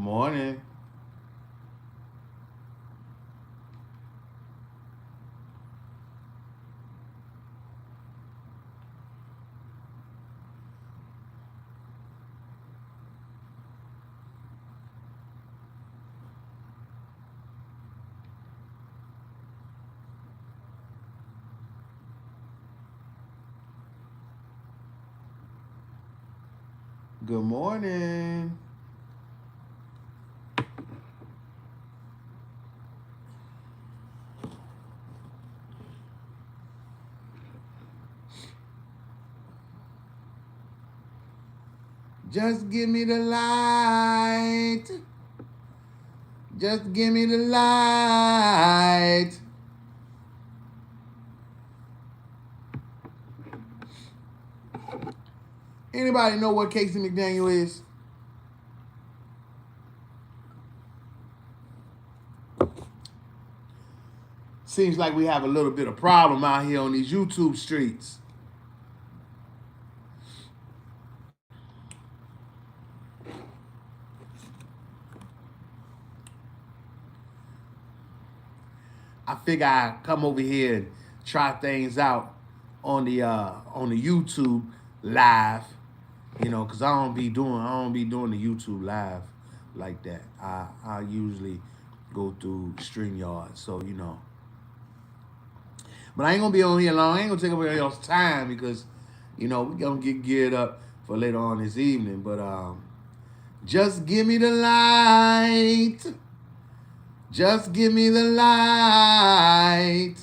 morning. Good morning. Just give me the light. Just give me the light. Anybody know what Casey McDaniel is? Seems like we have a little bit of problem out here on these YouTube streets. I figure I come over here and try things out on the YouTube live, cause I don't be doing the YouTube live like that. I usually go through StreamYard, so But I ain't gonna be on here long. I ain't gonna take up everybody else's time because, we gonna get geared up for later on this evening. But just give me the light. Just give me the light.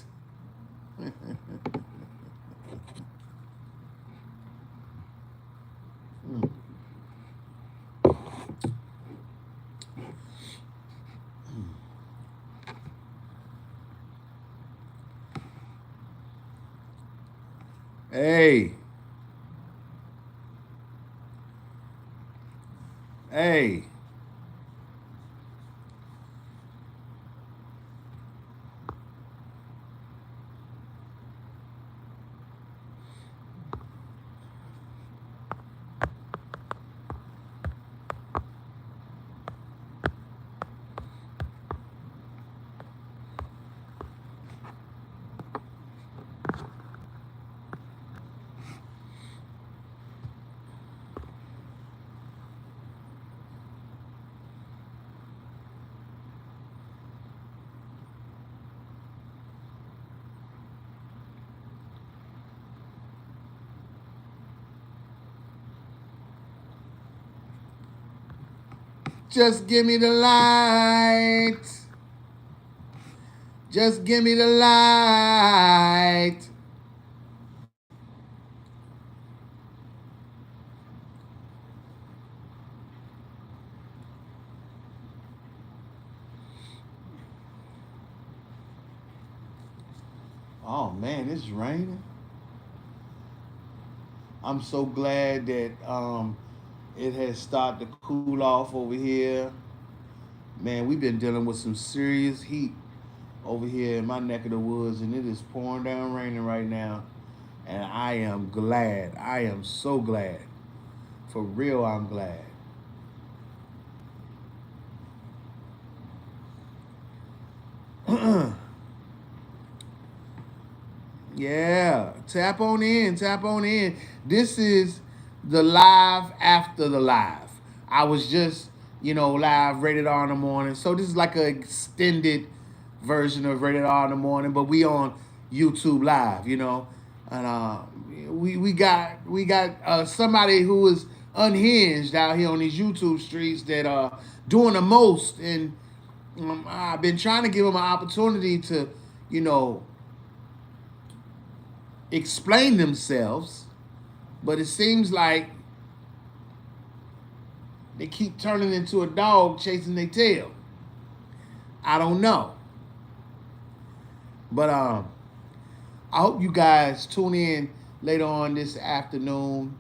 Hey. Hey. Just give me the light. Just give me the light. Oh man, it's raining. I'm so glad that it has started to cool off over here. Man, we've been dealing with some serious heat over here in my neck of the woods, and it is pouring down raining right now. And I am glad. I am so glad. For real, I'm glad. Yeah, tap on in, tap on in. This is the live after the live. I was just, live rated R in the morning. So this is like an extended version of rated R in the morning, but we on YouTube live, and we got somebody who is unhinged out here on these YouTube streets that are doing the most, and I've been trying to give them an opportunity to, you know, explain themselves, but it seems like they keep turning into a dog chasing their tail. I don't know. But I hope you guys tune in later on this afternoon.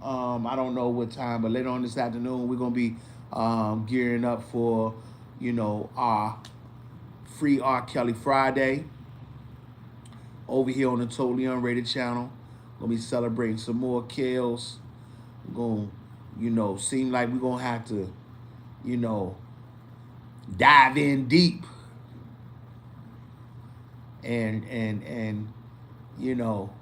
I don't know what time, but later on this afternoon, we're going to be gearing up for, our free R. Kelly Friday over here on the Totally Unrated channel. Gonna be celebrating some more kills. Gonna, seem like we're gonna have to, you know, dive in deep and you know,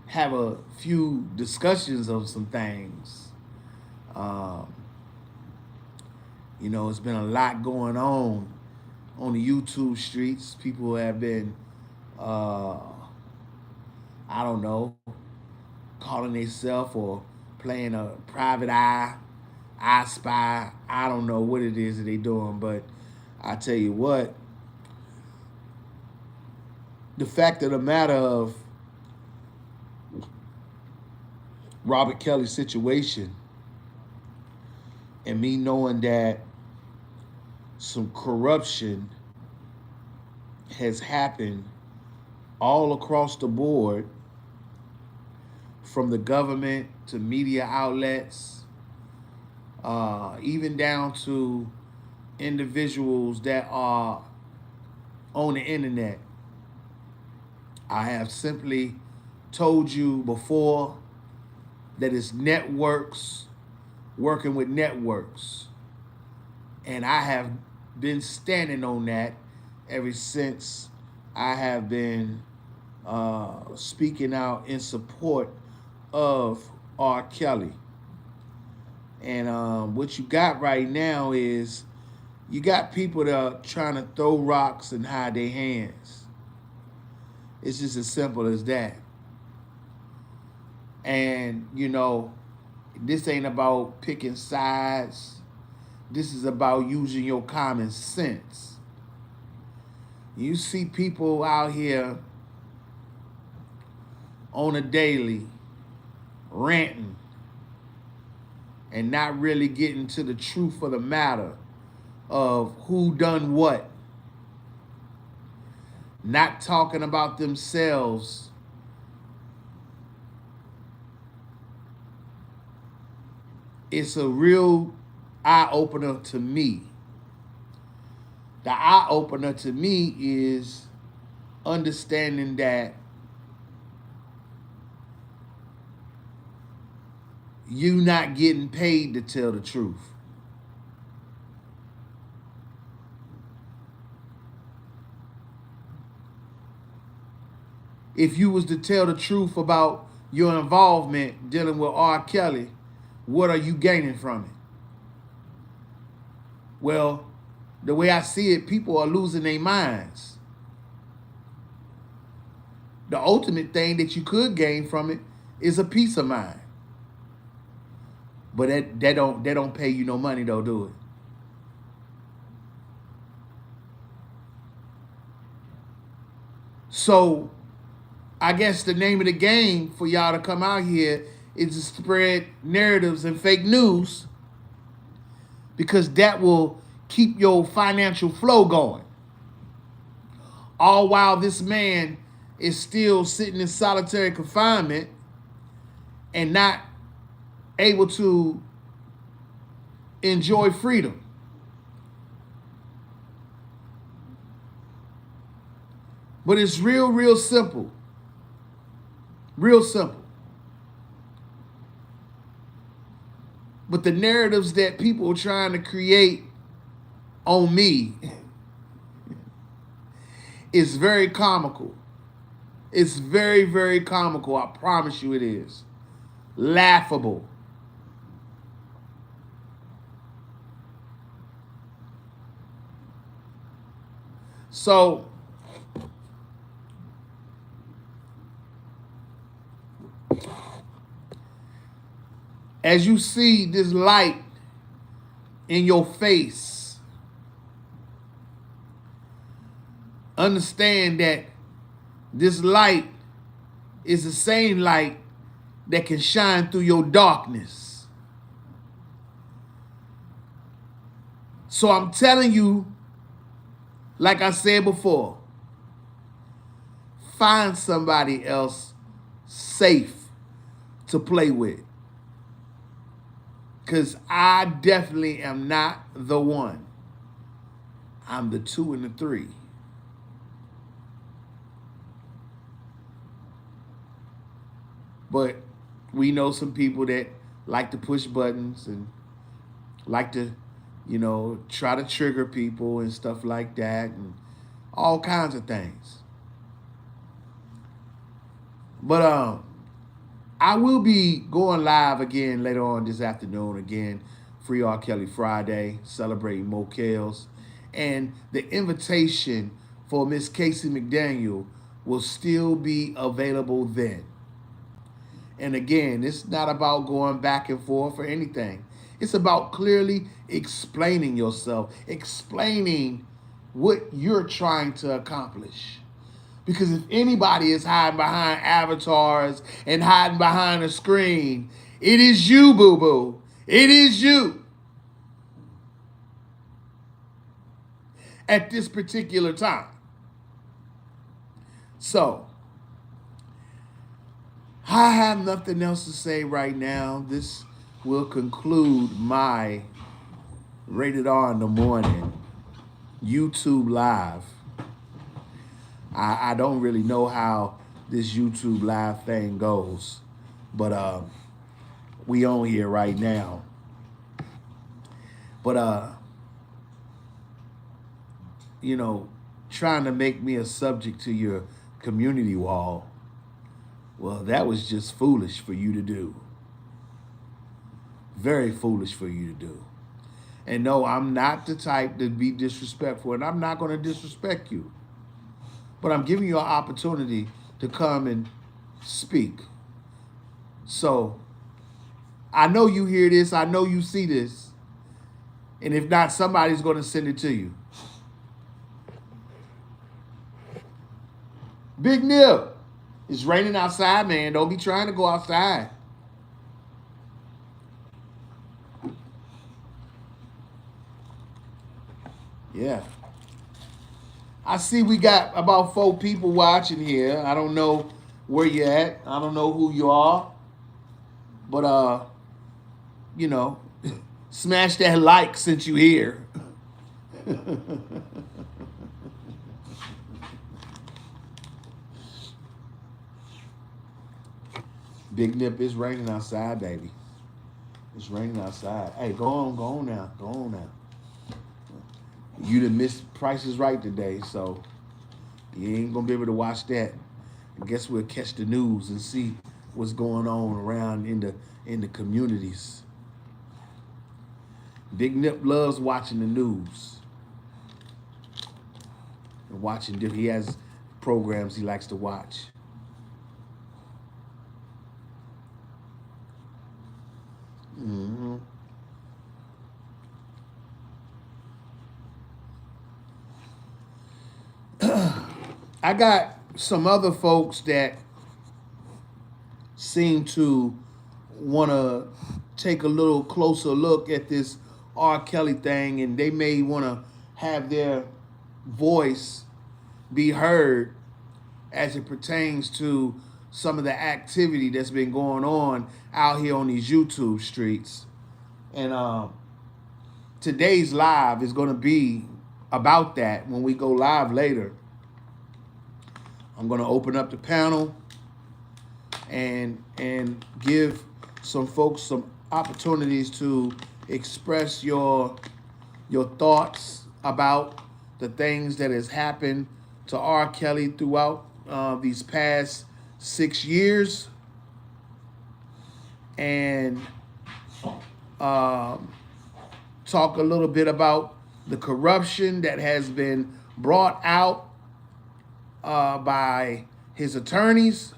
have a few discussions of some things. Um, you know, it's been a lot going on the YouTube streets. People have been, uh, I don't know, calling themselves or playing a private eye, I spy. I don't know what it is that they doing, but I tell you what, the fact of the matter of Robert Kelly's situation and me knowing that some corruption has happened all across the board, from the government to media outlets, even down to individuals that are on the internet. I have simply told you before that it's networks working with networks. And I have been standing on that ever since I have been speaking out in support of R. Kelly. And what you got right now is you got people that are trying to throw rocks and hide their hands. It's just as simple as that. And, you know, this ain't about picking sides. This is about using your common sense. You see people out here on a daily ranting and not really getting to the truth of the matter of who done what. Not talking about themselves. It's a real eye-opener to me. The eye-opener to me is understanding that you not getting paid to tell the truth. If you was to tell the truth about your involvement dealing with R. Kelly, what are you gaining from it? Well, the way I see it, people are losing their minds. The ultimate thing that you could gain from it is a peace of mind. But that don't pay you no money though, do it? So I guess the name of the game for y'all to come out here is to spread narratives and fake news, because that will keep your financial flow going. All while this man is still sitting in solitary confinement and not able to enjoy freedom. But it's real simple. Real simple. But the narratives that people are trying to create on me is very comical. It's very comical. I promise you it is. Laughable. So, as you see this light in your face, understand that this light is the same light that can shine through your darkness. So I'm telling you, like I said before, find somebody else safe to play with. Because I definitely am not the one. I'm the 2 and the 3. But we know some people that like to push buttons and like to, try to trigger people and stuff like that, and all kinds of things. But I will be going live again later on this afternoon. Again, Free R. Kelly Friday, celebrating Mokels. And the invitation for Miss Casey McDaniel will still be available then. And again, it's not about going back and forth or anything. It's about clearly explaining yourself, explaining what you're trying to accomplish. Because if anybody is hiding behind avatars and hiding behind a screen, it is you, boo boo. It is you at this particular time. So, I have nothing else to say right now. This will conclude my Rated R in the Morning YouTube Live. I don't really know how this YouTube Live thing goes, but we on here right now. But trying to make me a subject to your community wall, well, that was just foolish for you to do. Very foolish for you to do. And no, I'm not the type to be disrespectful, and I'm not going to disrespect you. But I'm giving you an opportunity to come and speak. So, I know you hear this. I know you see this. And if not, somebody's going to send it to you. Big Nip, it's raining outside, man. Don't be trying to go outside. Yeah. I see we got about 4 people watching here. I don't know where you're at. I don't know who you are. But smash that like since you here. Big Nip, it's raining outside, baby. It's raining outside. Hey, go on now. Go on now. You done missed Price is Right today, so you ain't gonna be able to watch that. I guess we'll catch the news and see what's going on around in the communities. Big Nip loves watching the news and watching. He has programs he likes to watch. Mm-hmm. I got some other folks that seem to want to take a little closer look at this R. Kelly thing, and they may want to have their voice be heard as it pertains to some of the activity that's been going on out here on these YouTube streets. And today's live is going to be about that. When we go live later, I'm going to open up the panel and give some folks some opportunities to express your thoughts about the things that has happened to R. Kelly throughout these past 6 years, and talk a little bit about the corruption that has been brought out by his attorneys.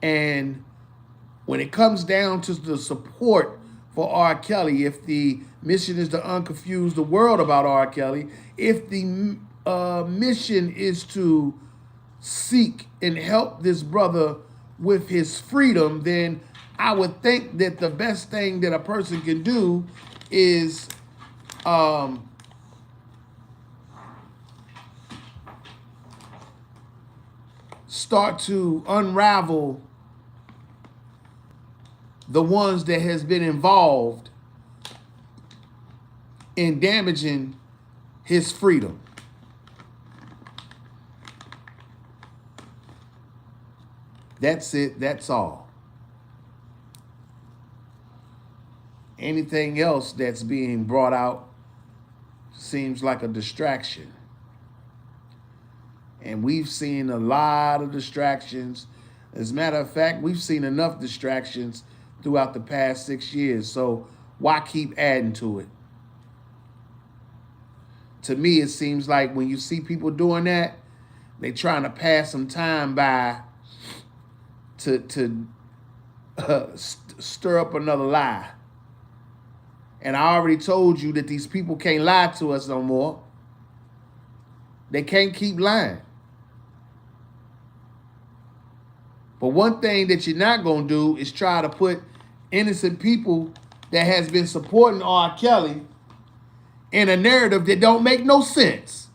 And when it comes down to the support for R. Kelly, if the mission is to unconfuse the world about R. Kelly, if the mission is to seek and help this brother with his freedom, then I would think that the best thing that a person can do is start to unravel the ones that has been involved in damaging his freedom. That's it. That's all. Anything else that's being brought out seems like a distraction. And we've seen a lot of distractions. As a matter of fact, we've seen enough distractions throughout the past 6 years. So why keep adding to it? To me, it seems like when you see people doing that, they trying to pass some time by to stir up another lie. And I already told you that these people can't lie to us no more. They can't keep lying. But one thing that you're not going to do is try to put innocent people that has been supporting R. Kelly in a narrative that don't make no sense.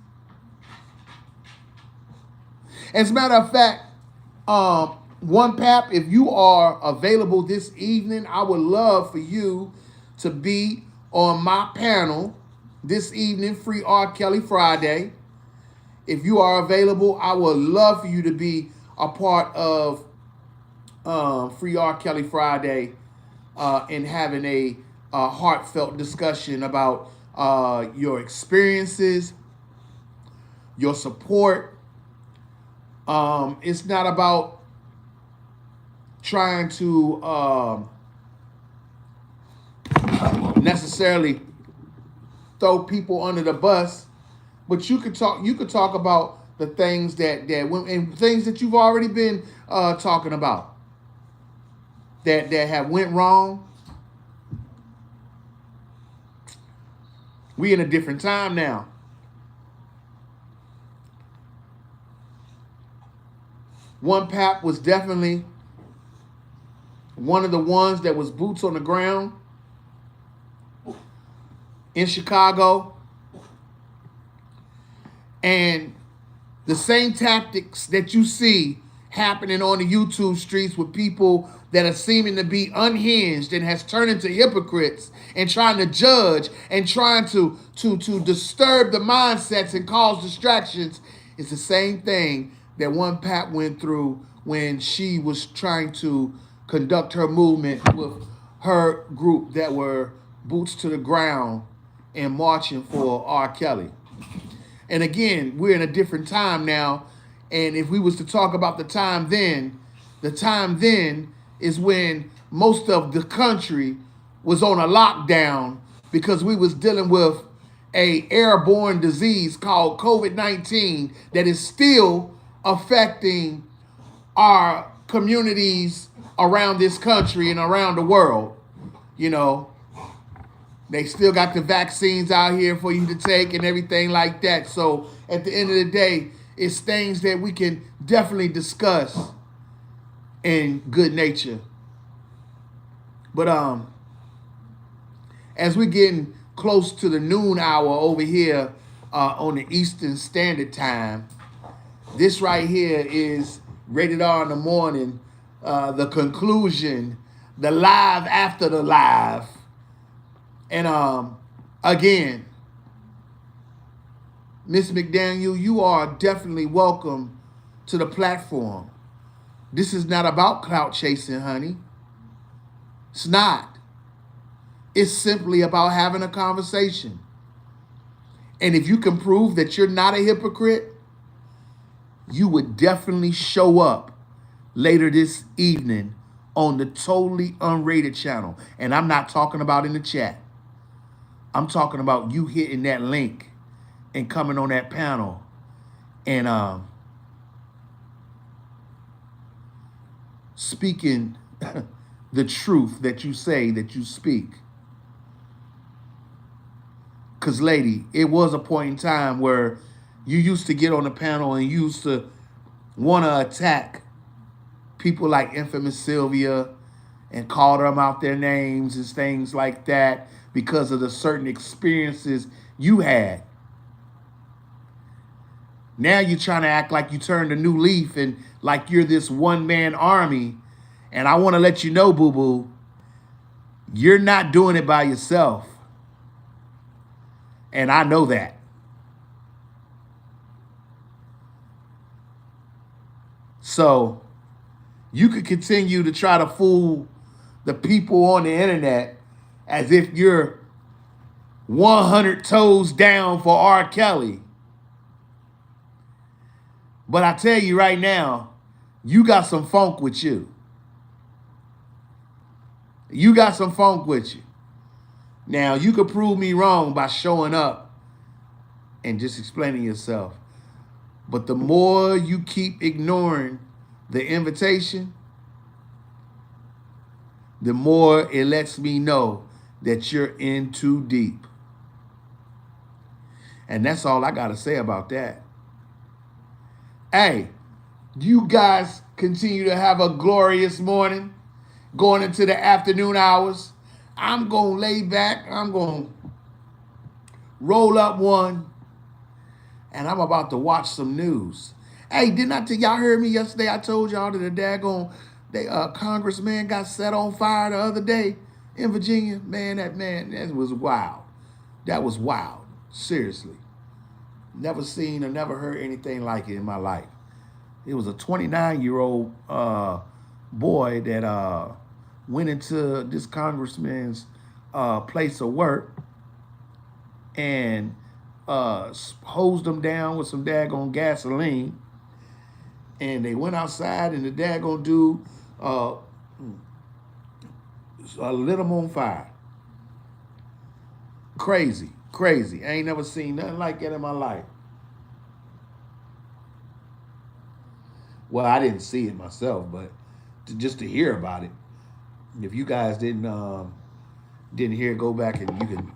As a matter of fact, One Pap, if you are available this evening, I would love for you to be on my panel this evening, Free R. Kelly Friday. If you are available, I would love for you to be a part of Free R. Kelly Friday and having a heartfelt discussion about your experiences, your support. It's not about trying to necessarily throw people under the bus, but you could talk. You could talk about the things that and things that you've already been talking about that have went wrong. We in a different time now. One Pap was definitely one of the ones that was boots on the ground in Chicago. And the same tactics that you see happening on the YouTube streets with people that are seeming to be unhinged and has turned into hypocrites and trying to judge and trying to disturb the mindsets and cause distractions is the same thing that One Pap went through when she was trying to conduct her movement with her group that were boots to the ground and marching for R. Kelly. And again, we're in a different time now. And if we was to talk about the time then is when most of the country was on a lockdown because we was dealing with a airborne disease called COVID-19 that is still affecting our communities around this country and around the world. You know, they still got the vaccines out here for you to take and everything like that. So at the end of the day, it's things that we can definitely discuss in good nature. But as we're getting close to the noon hour over here on the Eastern Standard Time, this right here is Rated R in the Morning, the conclusion, the live after the live. And again, Miss McDaniel, you are definitely welcome to the platform. This is not about clout chasing, honey. It's not. It's simply about having a conversation. And if you can prove that you're not a hypocrite, you would definitely show up later this evening on the Totally Unrated channel. And I'm not talking about in the chat. I'm talking about you hitting that link and coming on that panel and speaking the truth that you say that you speak. Because, lady, it was a point in time where you used to get on the panel and you used to want to attack people like Infamous Sylvia and call them out their names and things like that because of the certain experiences you had. Now you're trying to act like you turned a new leaf and like you're this one-man army. And I want to let you know, boo-boo, you're not doing it by yourself. And I know that. So you could continue to try to fool the people on the internet as if you're 100 toes down for R. Kelly. But I tell you right now, you got some funk with you. You got some funk with you. Now, you could prove me wrong by showing up and just explaining yourself. But the more you keep ignoring the invitation, the more it lets me know that you're in too deep. And that's all I got to say about that. Hey, you guys continue to have a glorious morning going into the afternoon hours. I'm going to lay back. I'm going to roll up one, and I'm about to watch some news. Hey, didn't I tell y'all heard me yesterday? I told y'all that a daggone congressman got set on fire the other day in Virginia. Man, that was wild. That was wild. Seriously. Never seen or never heard anything like it in my life. It was a 29-year-old boy that went into this congressman's place of work and hosed them down with some daggone gasoline. And they went outside, and the daggone dude lit them on fire. Crazy, crazy. I ain't never seen nothing like that in my life. Well, I didn't see it myself, but just to hear about it. If you guys didn't hear, go back and you can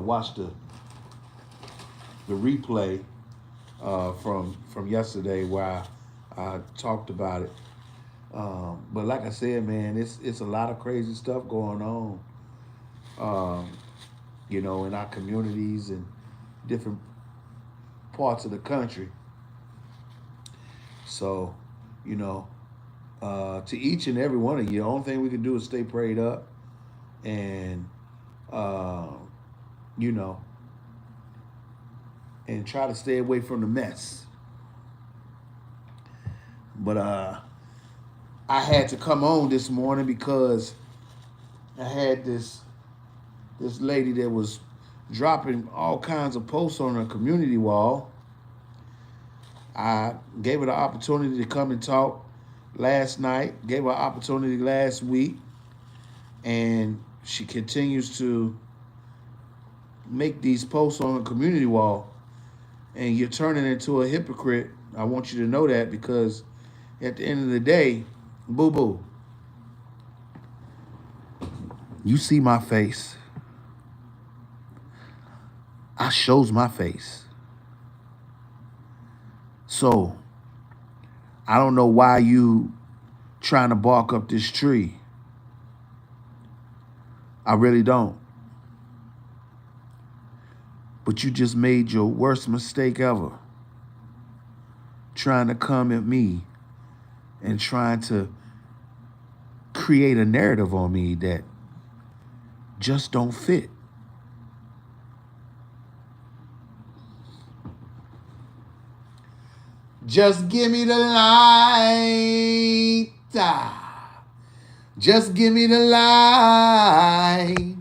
watch the replay from yesterday where I talked about it. But like I said, man, it's a lot of crazy stuff going on. You know, in our communities and different parts of the country. So, you know, to each and every one of you, the only thing we can do is stay prayed up and, you know, and try to stay away from the mess. But I had to come on this morning because I had this lady that was dropping all kinds of posts on her community wall. I gave her the opportunity to come and talk last night, gave her an opportunity last week, and she continues to make these posts on her community wall, and you're turning into a hypocrite. I want you to know that, because at the end of the day, boo-boo, you see my face. I shows my face. So, I don't know why you trying to bark up this tree. I really don't. But you just made your worst mistake ever. Trying to come at me and trying to create a narrative on me that just don't fit. Just give me the light. Just give me the light.